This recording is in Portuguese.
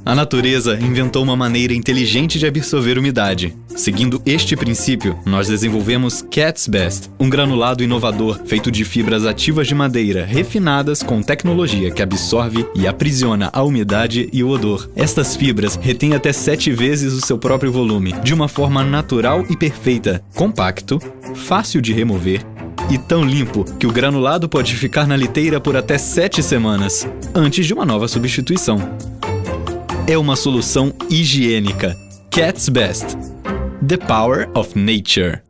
A natureza inventou uma maneira inteligente de absorver umidade. Seguindo este princípio, nós desenvolvemos Cat's Best, um granulado inovador feito de fibras ativas de madeira refinadas com tecnologia que absorve e aprisiona a umidade e o odor. Estas fibras retêm até 7 vezes o seu próprio volume, de uma forma natural e perfeita, compacto, fácil de remover e tão limpo que o granulado pode ficar na liteira por até 7 semanas, antes de uma nova substituição. É uma solução higiênica. Cat's Best. The Power of Nature.